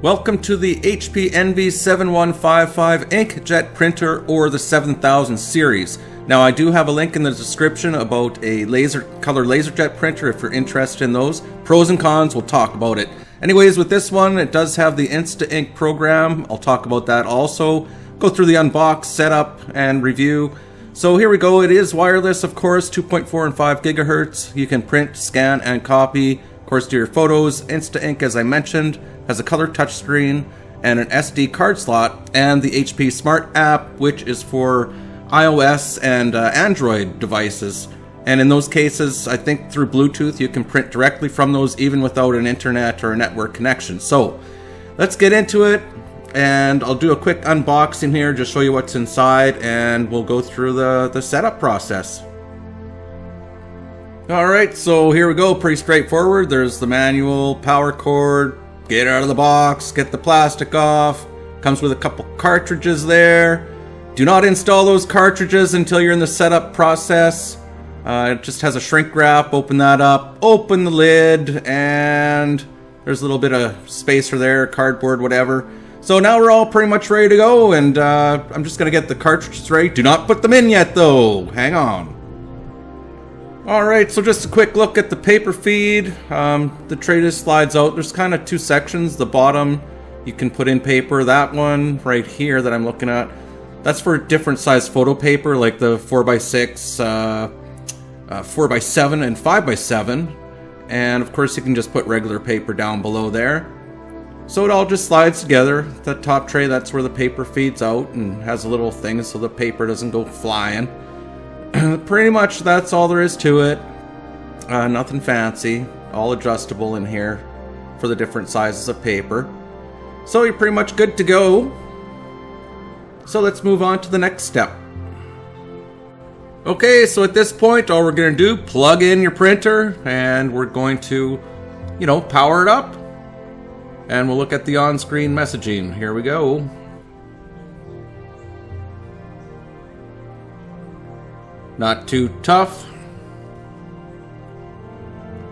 Welcome to the HP NV7155 Inkjet printer, or the 7000 series. Now I do have a link in the description about a color laserjet printer if you're interested in those. Pros and cons, we'll talk about it. Anyways, with this one, it does have the Instantink program. I'll talk about that also. Go through the unbox, setup, and review. So here we go. It is wireless, of course, 2.4 and 5 gigahertz. You can print, scan, and copy, of course, to your photos. Instantink, as I mentioned, has a color touchscreen and an SD card slot, and the HP Smart app, which is for iOS and Android devices. And in those cases, I think through Bluetooth, you can print directly from those even without an internet or a network connection. So let's get into it, and I'll do a quick unboxing here, just show you what's inside, and we'll go through the setup process. Alright, so here we go, pretty straightforward. There's the manual, power cord, get it out of the box, get the plastic off. Comes with a couple cartridges there. Do not install those cartridges until you're in the setup process. It just has a shrink wrap. Open that up, open the lid, and there's a little bit of spacer there, cardboard, whatever. So now we're all pretty much ready to go, and I'm just going to get the cartridges ready. Do not put them in yet, though. Hang on. Alright, so just a quick look at the paper feed. The tray just slides out. There's kind of two sections. The bottom, you can put in paper. That one right here that I'm looking at, that's for different size photo paper, like the 4x6, 4x7, and 5x7. And of course, you can just put regular paper down below there. So it all just slides together. That top tray, that's where the paper feeds out and has a little thing so the paper doesn't go flying. Pretty much that's all there is to it. Nothing fancy. All adjustable in here for the different sizes of paper. So you're pretty much good to go. So let's move on to the next step. Okay, so at this point, all we're going to do, plug in your printer, and we're going to, power it up. And we'll look at the on-screen messaging. Here we go. Not too tough.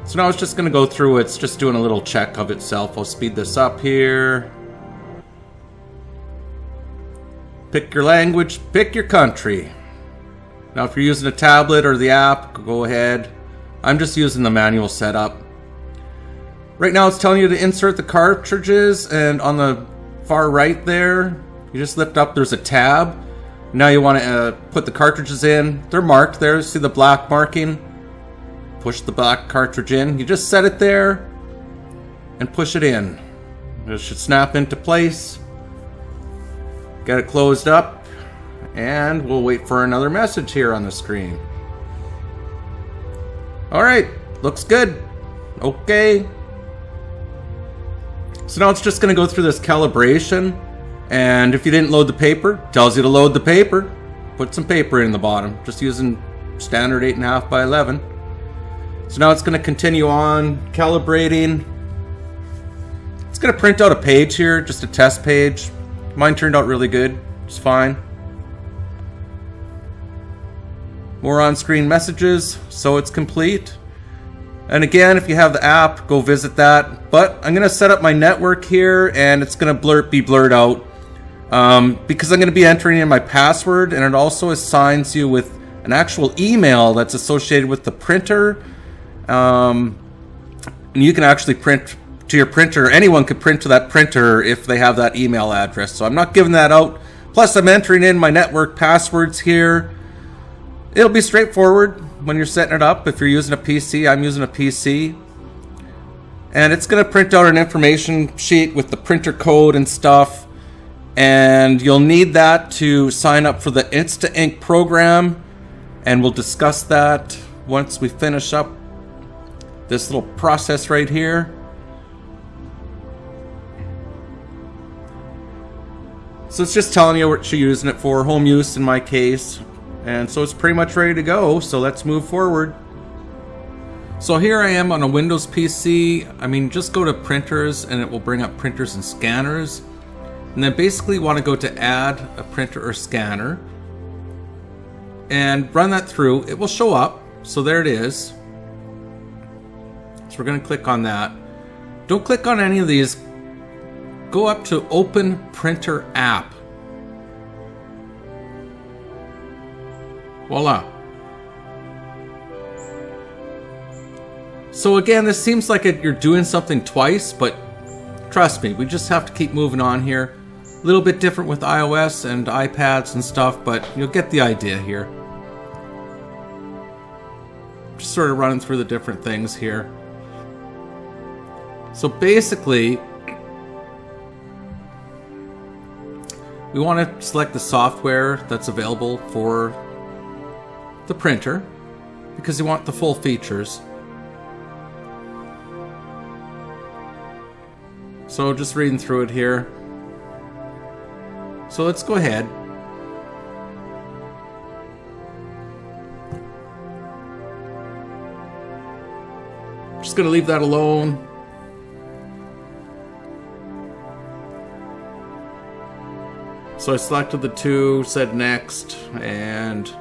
So now it's just going to go through. It's just doing a little check of itself. I'll speed this up here. Pick your language, pick your country. Now if you're using a tablet or the app, go ahead. I'm just using the manual setup. Right now it's telling you to insert the cartridges, and on the far right there, you just lift up, there's a tab. Now you want to put the cartridges in. They're marked there. See the black marking? Push the black cartridge in. You just set it there and push it in. It should snap into place. Get it closed up, and we'll wait for another message here on the screen. Alright, looks good. Okay. So now it's just going to go through this calibration. And if you didn't load the paper, tells you to load the paper. Put some paper in the bottom, just using standard 8.5 by 11. So now it's going to continue on calibrating. It's going to print out a page here, just a test page. Mine turned out really good, it's fine. More on-screen messages, so it's complete. And again, if you have the app, go visit that. But I'm going to set up my network here, and it's going to be blurred out. Because I'm going to be entering in my password, and it also assigns you with an actual email that's associated with the printer. And you can actually print to your printer. Anyone could print to that printer if they have that email address. So I'm not giving that out. Plus, I'm entering in my network passwords here. It'll be straightforward when you're setting it up. If you're using a PC, I'm using a PC. And it's going to print out an information sheet with the printer code and stuff. And you'll need that to sign up for the Instantink program, and we'll discuss that once we finish up this little process right here. So it's just telling you what you're using it for, home use in my case, and so it's pretty much ready to go. So let's move forward. So here I am on a Windows PC. Just go to printers, and it will bring up printers and scanners. And then basically want to go to add a printer or scanner and run that through. It will show up. So there it is. So we're going to click on that. Don't click on any of these go up to Open Printer App. Voila. So again, this seems like you're doing something twice, but trust me, we just have to keep moving on here. A little bit different with iOS and iPads and stuff, but you'll get the idea here. Just sort of running through the different things here. So basically, we want to select the software that's available for the printer because you want the full features. So just reading through it here. So let's go ahead. Just going to leave that alone. So I selected the two, said next, and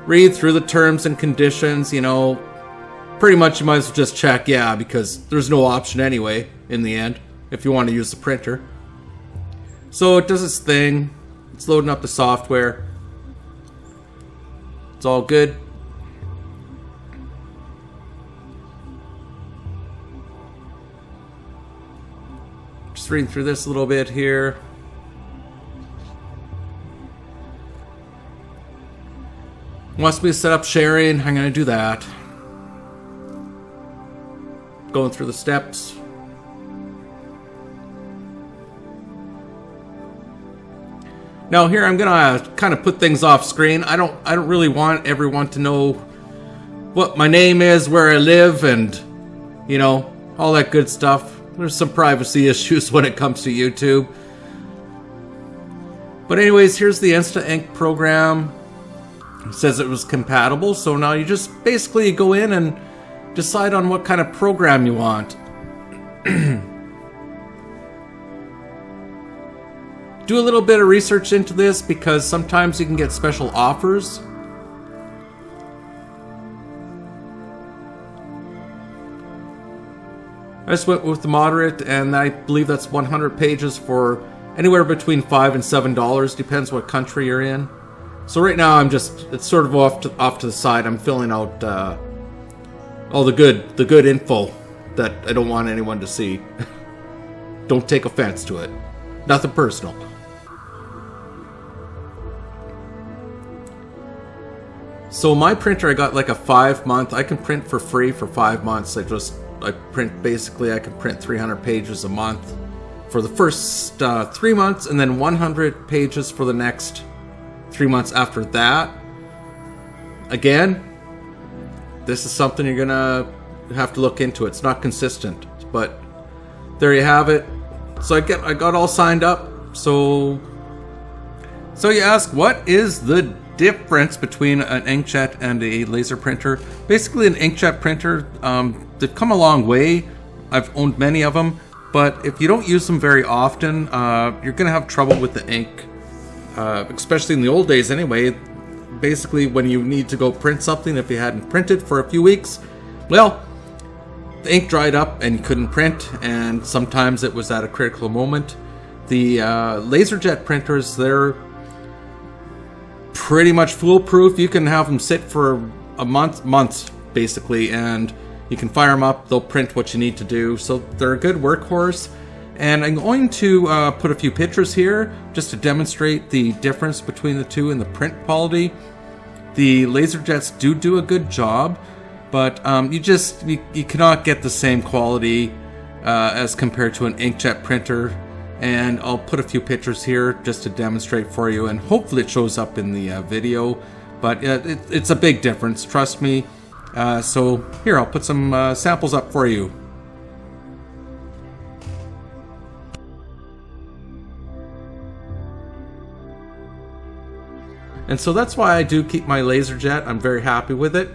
read through the terms and conditions. You know, pretty much you might as well just check yeah, because there's no option anyway in the end if you want to use the printer. So it does its thing. It's loading up the software. It's all good. Just reading through this a little bit here. Wants me to set up sharing. I'm going to do that. Going through the steps. Now here I'm gonna kind of put things off screen. I don't really want everyone to know what my name is, where I live, and you know, all that good stuff. There's some privacy issues when it comes to YouTube. But anyways, here's the Insantink program. It says it was compatible, so now you just basically go in and decide on what kind of program you want. Do a little bit of research into this because sometimes you can get special offers. I just went with the moderate, and I believe that's 100 pages for anywhere between $5 and $7. Depends what country you're in. So right now it's sort of off to the side. I'm filling out all the good info that I don't want anyone to see. Don't take offense to it. Nothing personal. So my printer, I got like a 5-month. I can print for free for 5 months. I print basically. I can print 300 pages a month for the first 3 months, and then 100 pages for the next 3 months after that. Again, this is something you're gonna have to look into. It's not consistent, but there you have it. So I got all signed up. So you ask, what is the difference between an inkjet and a laser printer? Basically, an inkjet printer, they've come a long way. I've owned many of them, but if you don't use them very often, you're gonna have trouble with the ink, especially in the old days anyway. Basically, when you need to go print something, if you hadn't printed for a few weeks, well, the ink dried up and you couldn't print, and sometimes it was at a critical moment. The LaserJet printers, they're pretty much foolproof. You can have them sit for months basically, and you can fire them up. They'll print what you need to do. So they're a good workhorse. And I'm going to put a few pictures here just to demonstrate the difference between the two in the print quality. The LaserJets do a good job, but you cannot get the same quality as compared to an inkjet printer. And I'll put a few pictures here just to demonstrate for you, and hopefully it shows up in the video. But it's a big difference, trust me. So here, I'll put some samples up for you. And so that's why I do keep my LaserJet. I'm very happy with it.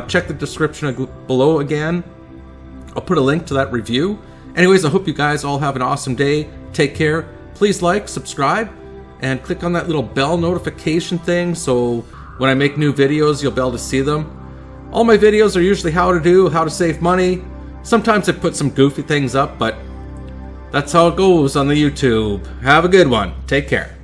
Check the description below again. I'll put a link to that review. Anyways, I hope you guys all have an awesome day. Take care. Please like, subscribe, and click on that little bell notification thing so when I make new videos, you'll be able to see them. All my videos are usually how to save money. Sometimes I put some goofy things up, but That's how it goes on the YouTube. Have a good one. Take care.